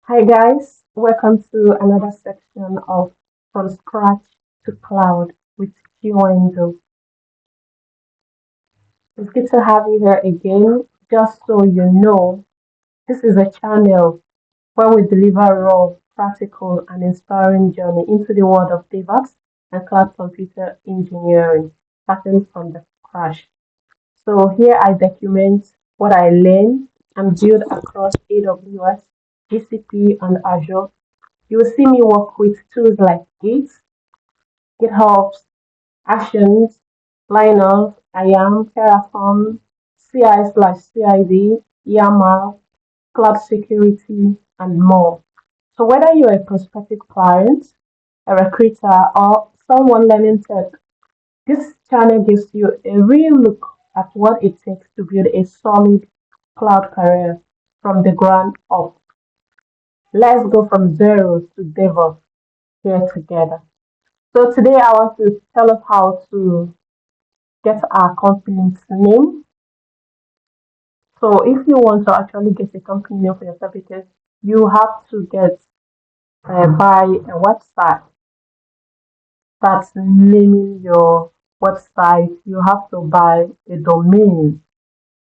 Hi guys, welcome to another section of From Scratch to Cloud with Q. It's good to have you here again. Just so you know, this is a channel where we deliver raw, practical, and inspiring journey into the world of DevOps and cloud computer engineering, starting from the scratch. So here I document what I learn and build across AWS, GCP, and Azure. You will see me work with tools like Git, GitHub's Actions, Linux, IAM, Terraform, CI/CID, YAML, cloud security, and more. So whether you're a prospective client, a recruiter, or someone learning tech, this channel gives you a real look at what it takes to build a solid cloud career from the ground up. Let's go from zero to DevOps here together. So today I want to tell us how to get our company's name. So if you want to actually get a company name for yourself, because you have to get buy a website that's naming your website. You have to buy a domain.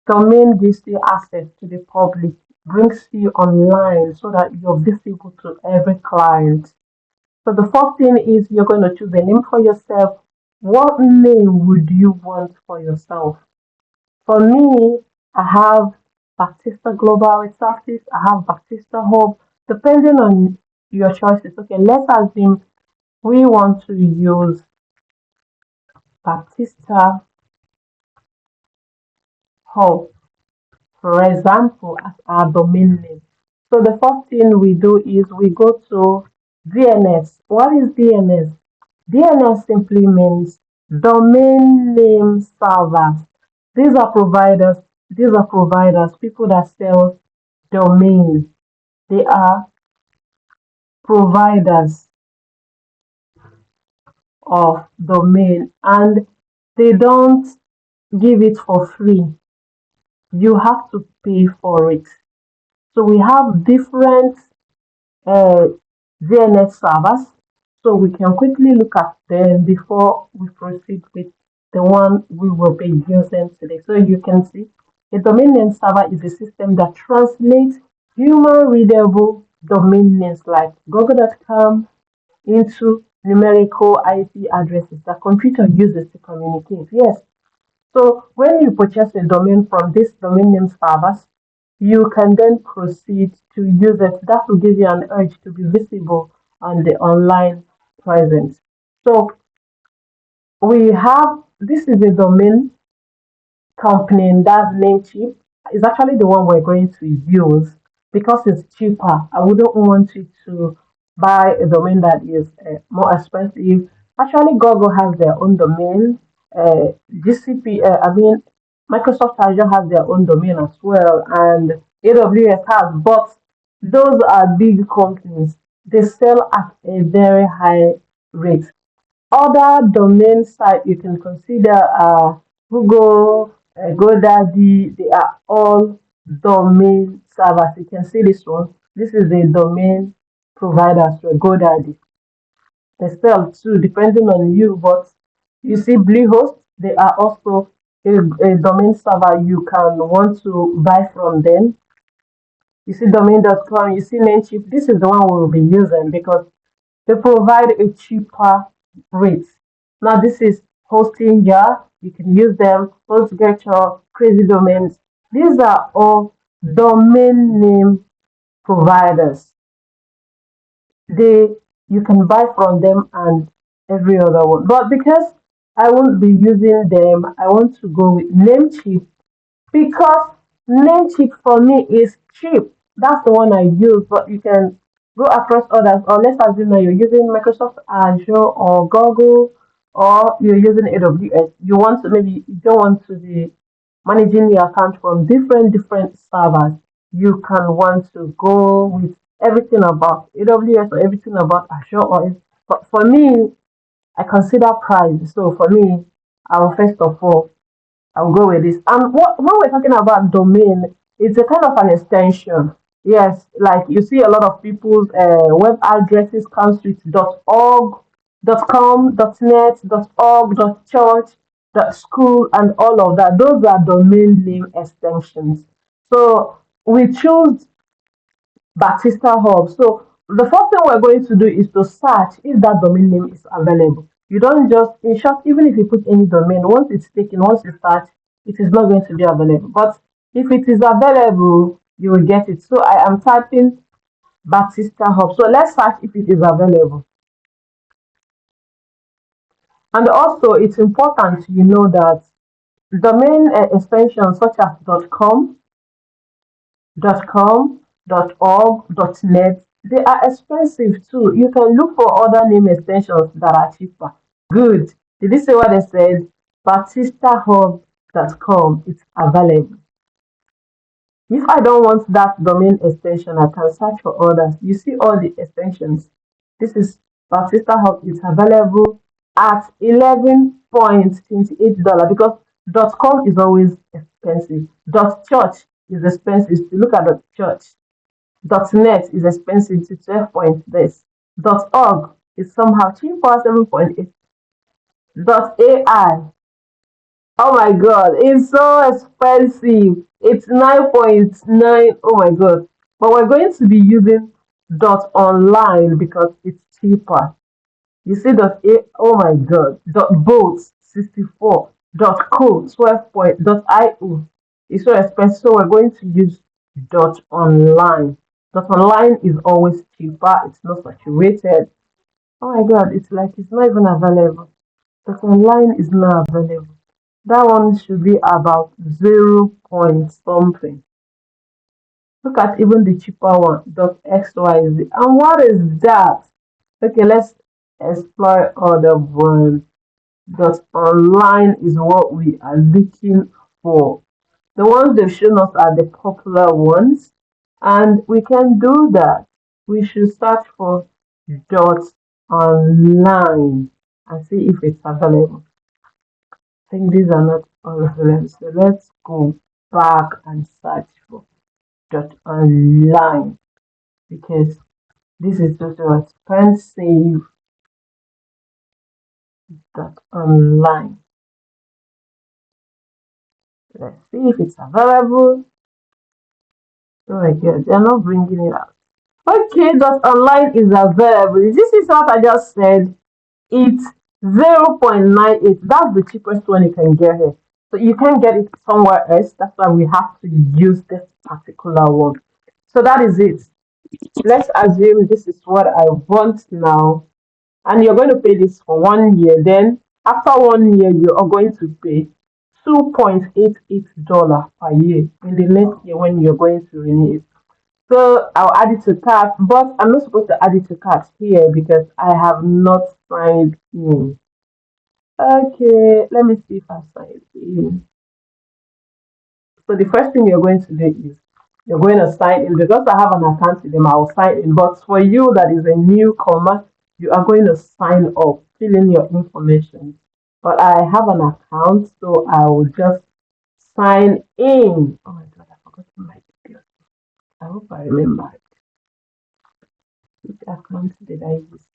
Domain gives you access to the public, brings you online so that you're visible to every client. So the first thing is you're going to choose a name for yourself. What name would you want for yourself? For me, I have Baptista Global Resources, I have Baptista Hub, depending on your choices. Okay, let's assume we want to use Baptista Hub, for example, as our domain name. So the first thing we do is we go to DNS. What is DNS? DNS simply means domain name servers. These are providers. These are providers, people that sell domains. They are providers of domain and they don't give it for free. You have to pay for it. So we have different uh, DNS servers. So we can quickly look at them before we proceed with the one we will be using today. So you can see a domain name server is a system that translates human readable domain names like google.com into numerical IP addresses that computer uses to communicate. Yes. So when you purchase a domain from this domain name servers, you can then proceed to use it. That will give you an urge to be visible on the online presence. So we have this is a domain company that's Namecheap. It's actually the one we're going to use because it's cheaper. I wouldn't want you to buy a domain that is more expensive. Actually, Google has their own domain. GCP, I mean, Microsoft Azure has their own domain as well, and AWS has. But those are big companies. They sell at a very high rate. Other domain sites you can consider are Google, GoDaddy. They are all domain servers. You can see this one. This is a domain provider for GoDaddy. They sell too, depending on you. But you see, Bluehost, they are also a domain server you can want to buy from them. You see, domain.com, you see, Namecheap. This is the one we will be using because they provide a cheaper rate. Now, this is hosting here. You can use them, HostGator, Crazy Domains. These are all domain name providers. They You can buy from them and every other one. But because I won't be using them, I want to go with Namecheap because Namecheap for me is cheap. That's the one I use, but you can go across others. Or let's assume that you're using Microsoft Azure or Google or you're using AWS. You want to maybe you don't want to be managing the account from different servers. You can want to go with everything about AWS or everything about Azure but for me, I consider price. So for me, I will first of all I'll go with this. And when we're talking about domain, it's a kind of an extension. Yes, like you see a lot of people's web addresses comes with .org, .com, .net, .org, .church, .school, and all of that. Those are domain name extensions. So we choose Batista Hub. So the first thing we're going to do is to search if that domain name is available. You don't just, in short, even if you put any domain, once it's taken, once you search, it is not going to be available. But if it is available, you will get it. So I am typing Batista Hub. So let's search if it is available. And also, it's important you know that domain extensions such as .com, .com, .org, .net, they are expensive too. You can look for other name extensions that are cheaper. Good. Did you see what I said? BatistaHub.com. It's available. If I don't want that domain extension, I can search for others. You see all the extensions. This is Batista Hub. It's available at $11.28 because .com is always expensive. .church is expensive. If you look at the church, .net is expensive to 12 point this. .org is somehow cheaper, 7.8. .ai, oh my god, it's so expensive. It's 9.9. Oh my god. But we're going to be using .online because it's cheaper. You see .a, oh my god, .boats 64, .co 12 point, .io. It's so expensive, so we're going to use .online. .online is always cheaper, it's not saturated. Oh my god, it's like it's not even available. .online is not available. That one should be about 0 point something. Look at even the cheaper one, .xyz. And what is that? Okay, let's explore other ones. .online is what we are looking for. The ones they've shown us are the popular ones, and we can do that. We should search for .online and see if it's available. I think these are not all of them. So let's go back and search for .online because this is just so expensive. .online. Let's see if it's available. Oh my god, they're not bringing it out. Okay, .online is available. This is what I just said. It's 0.98. That's the cheapest one you can get here. So you can't get it somewhere else. That's why we have to use this particular one. So that is it. Let's assume this is what I want now. And you're going to pay this for 1 year. Then after 1 year, you are going to pay $2.88 per year in the next year when you're going to renew it. So I'll add it to cart, but I'm not supposed to add it to cart here because I have not signed in. Okay, let me see if I signed in. So the first thing you're going to do is you're going to sign in because I have an account with them. I will sign in. But for you that is a newcomer, you are going to sign up, fill in your information. But I have an account, so I will just sign in. Oh my god, I forgot my details. I hope I remember it. Which account did I use?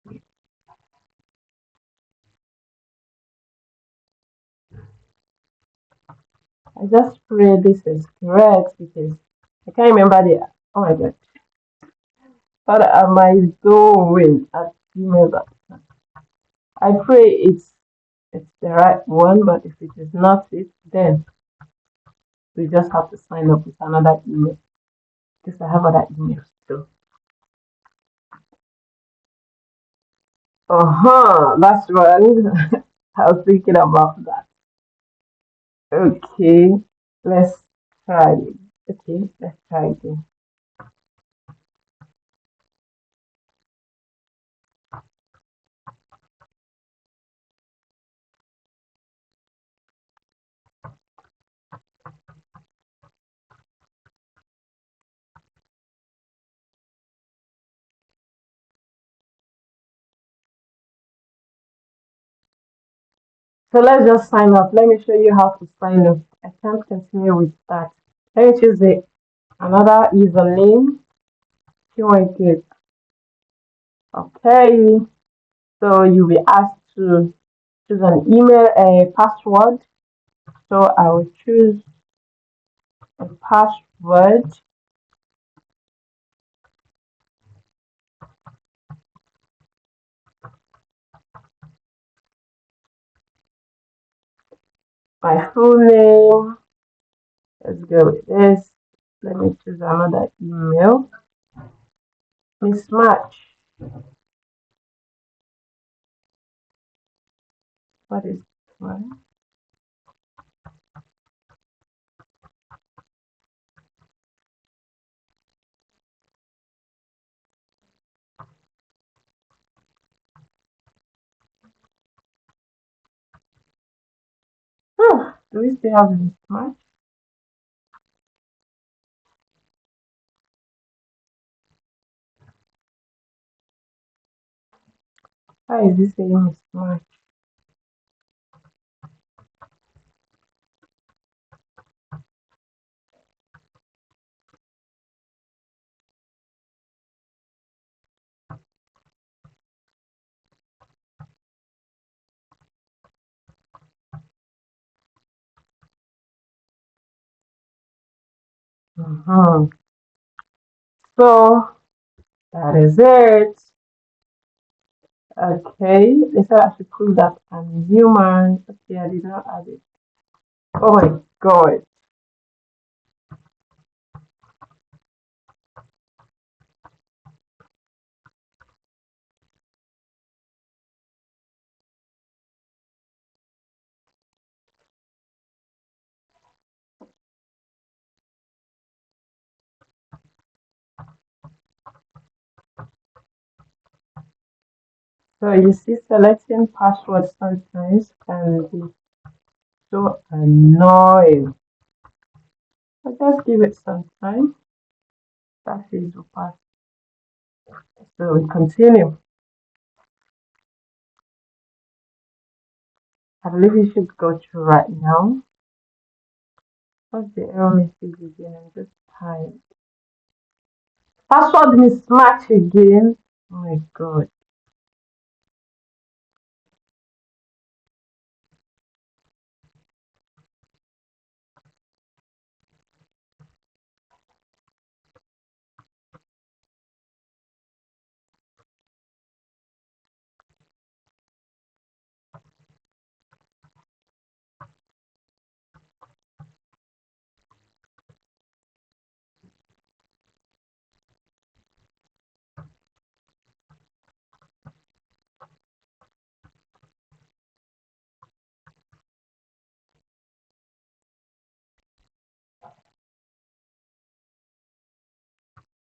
I just pray this is correct because I can't remember the. Oh my god, what am I doing at gmail.com? I pray it's the right one, but if it is not it, then we just have to sign up with another email. Because I have other emails too. That's wrong. I was thinking about that. Okay, let's try it. Okay, let's try again. So let's just sign up. Let me show you how to sign up. I can't continue with that. Let me choose another username. Good. Okay. So you'll be asked to choose an email, a password. So I will choose a password. My full name. Let's go with this. Let me choose another email. Mismatch. What is one? Do we still have mismatch? Why is this saying mismatch? Mhm. So that is it. Okay, they said I should prove that I'm human. Okay, I did not add it. Oh my god. So you see, selecting password sometimes can be so annoying. But just give it some time. That is the pass. So we continue. I believe you should go through right now. What's the error message again? I'm just tired. Password mismatch again. Oh my god.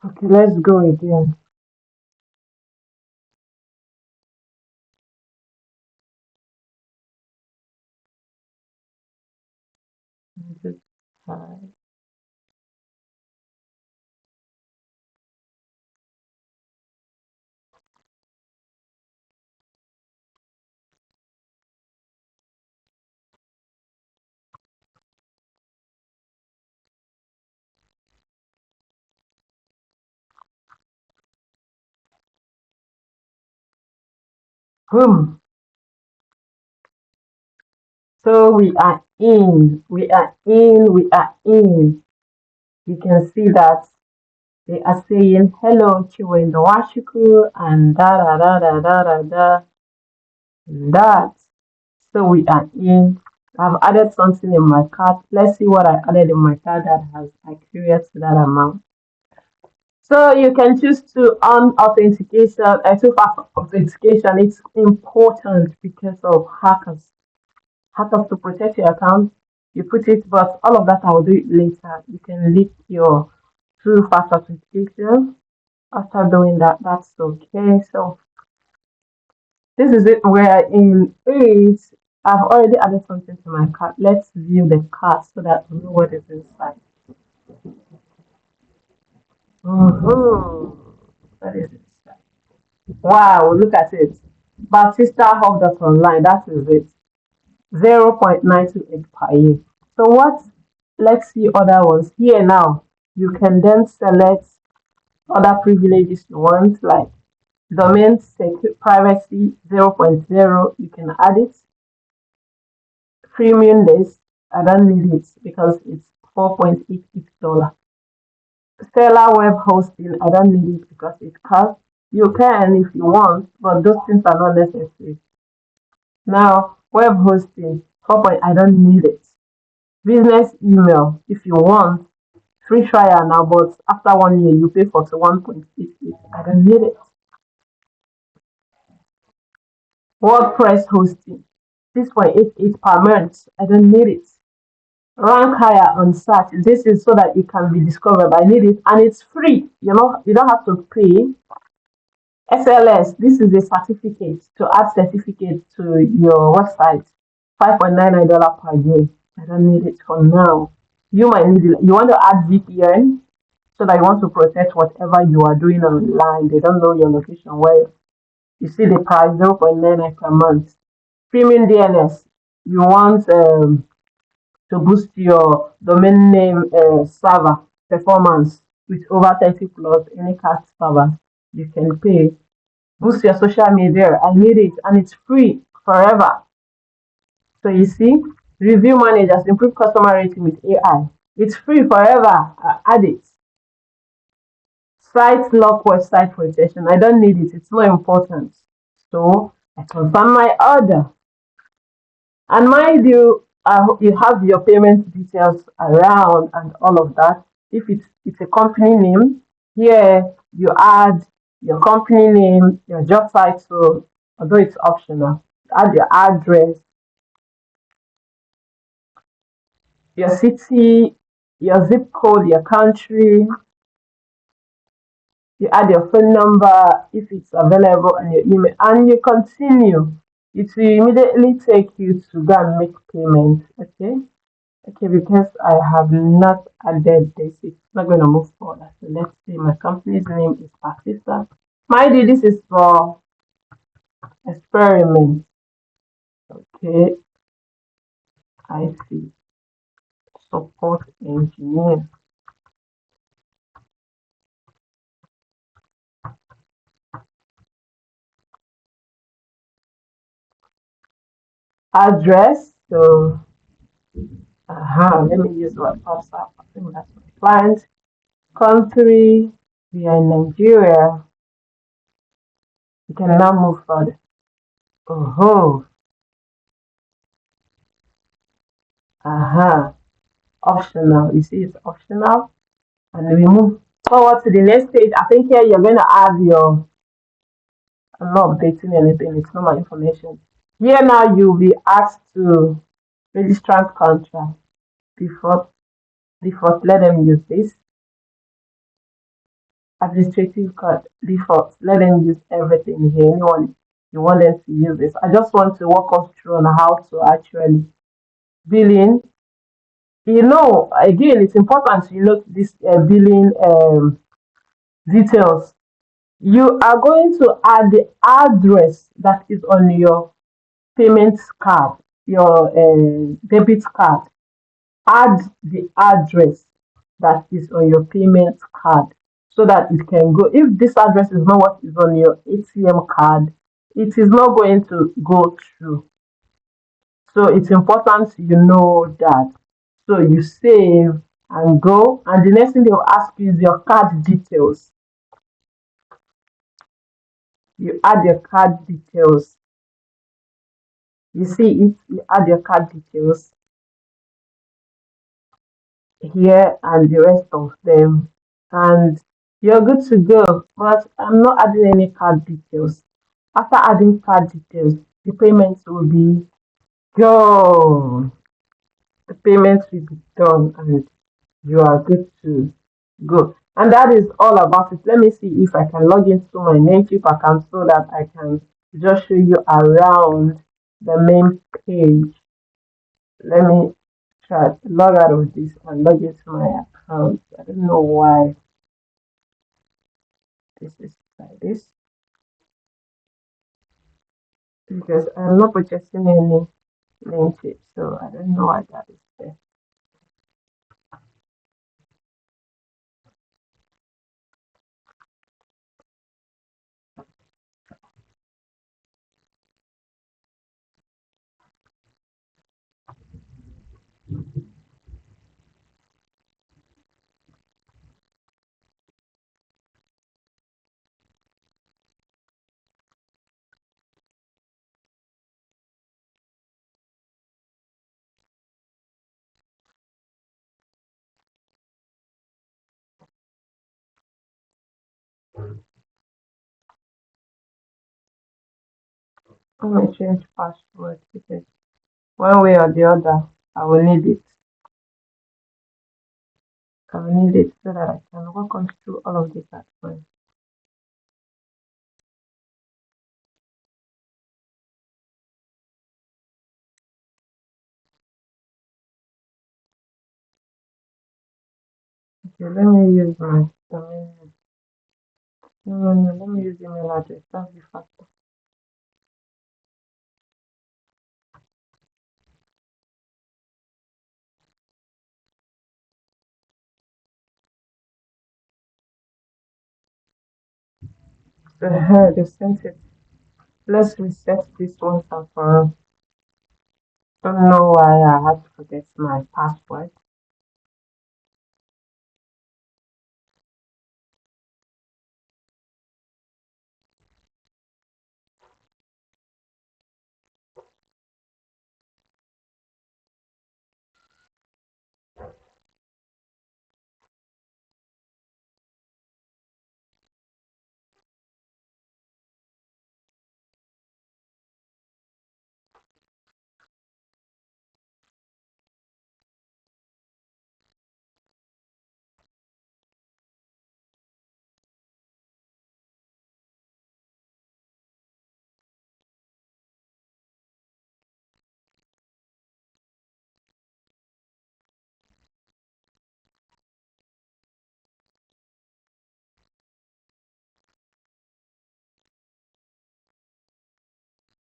Okay, let's go again. I'm just tired. Boom. So we are in. We are in. We are in. You can see that they are saying hello Chiwendo Washiku and da da da da da da da that. So we are in. I've added something in my cart. Let's see what I added in my cart that has accurate to that amount. So you can choose to on authentication, two-factor authentication. It's important because of hackers. Hackers to protect your account. You put it, but all of that I will do it later. You can link your two-factor authentication. After doing that, that's okay. So this is it. We're in it. I've already added something to my cart. Let's view the cart so that we know what is inside. What is inside? Wow, look at it. Batista Hub.online, that is it. 0.928 per year. So what? Let's see other ones. Here now, you can then select Other privileges you want, like domain privacy 0.0, you can add it. Premium list, I don't need it because it's $4.88. Stellar web hosting, I don't need it because it costs. You can if you want, but those things are not necessary. Now, web hosting, 4 point, I don't need it. Business email, if you want, free trial now, but after 1 year, you pay 41.88. I don't need it. WordPress hosting, 6.88 per month. I don't need it. Rank higher on search. This is so that you can be discovered. I need it, and it's free. You don't have to pay. SLS, this is a certificate to add certificate to your website. $5.99 per year. I don't need it for now. You might need it. You want to add VPN so that you want to protect whatever you are doing online. They don't know your location where you see the price 0.99 per month. Premium DNS. You want to boost your domain name server performance with over 30 plus any cast server. You can pay. Boost your social media. I need it, and it's free forever. So you see, review managers improve customer rating with AI. It's free forever. Add it. Site lock website protection. I don't need it. It's not important. So I confirm my order. And mind you, you have your payment details around and all of that. If it's a company name, here you add your company name, your job title, although it's optional. Add your address, your city, your zip code, your country. You add your phone number if it's available and your email, and you continue. It will immediately take you to go and make payment. Okay. Okay, because I have not added this, it's not going to move forward. So let's see, my company's name is Pakistan. Mind you, this is for experiment. Okay, I see. Support engineer. Address. So, let me use what pops up. I think that's my client. Country. We are in Nigeria. You can now move further. Oh, optional. You see, it's optional. And we move forward to the next stage. I think here you're going to add your, I'm not updating anything, it's not my information. Here now you'll be asked to registrant contract. Default, let them use this. Administrative code, default, let them use everything here. Anyone you want them to use this. I just want to walk us through on how to actually billing. Again, it's important to note this billing details. You are going to add the address that is on your payment card, your debit card. Add the address that is on your payment card so that it can go. If this address is not what is on your ATM card, it is not going to go through. So it's important you know that. So you save and go, and the next thing they'll ask you is your card details. You add your card details. You see it, you add your card details here and the rest of them, and you're good to go. But I'm not adding any card details. After adding card details, the payments will be done. The payments will be done, and you are good to go. And that is all about it. Let me see if I can log into my Namecheap account so that I can just show you around the main page. Let me try log out of this and log into my account. I don't know why this is like this because I'm not purchasing any Namecheap, so I don't know why that is there. Let me change password because one way or the other, I will need it. I will need it so that I can work on through all of this at once. Okay, let me use my domain name. No, let me use email address. That's the faster. So they sent it. Let's reset this once and for all. Don't know why I had to forget my password.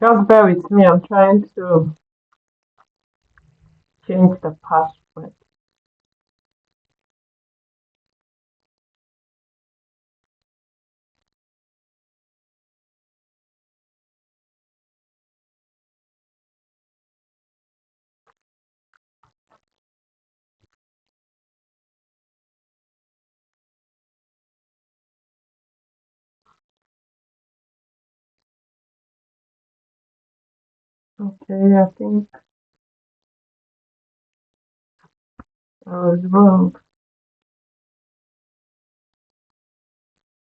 Just bear with me. I'm trying to change the password. Okay, I think I was wrong.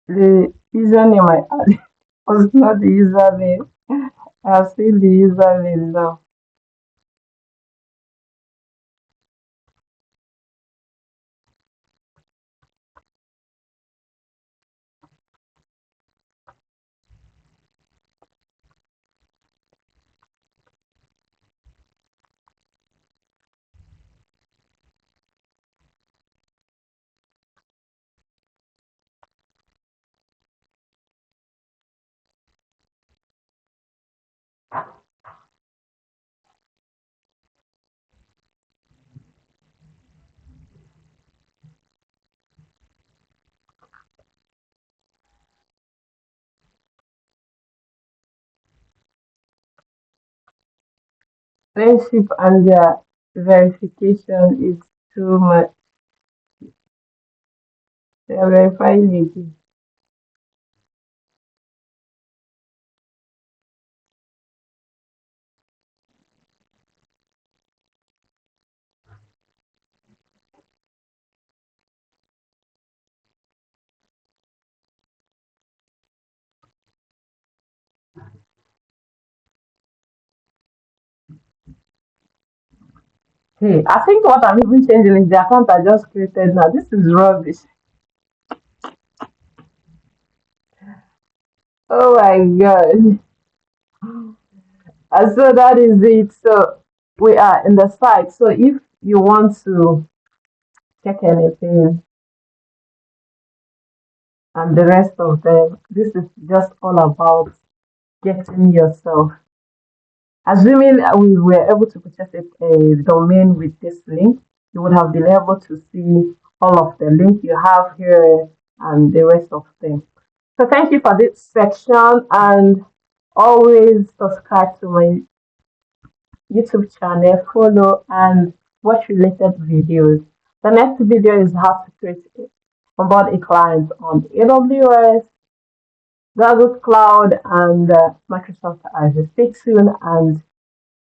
The username I added was not the username. I've seen the username now. Friendship and their verification is too much. They are verifying again. Hey, I think what I'm even changing is the account I just created now. This is rubbish. Oh my god. And so that is it. So we are in the site. So if you want to check anything and the rest of them, this is just all about getting yourself. Assuming we were able to purchase a domain with this link, you would have been able to see all of the link you have here and the rest of them. So thank you for this section and always subscribe to my YouTube channel, follow and watch related videos. The next video is how to create onboard a client on AWS, Google Cloud, and Microsoft Azure. Stay tuned and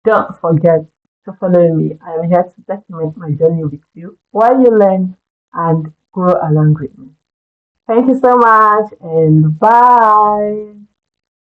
don't forget to follow me. I am here to document my journey with you while you learn and grow along with me. Thank you so much and bye.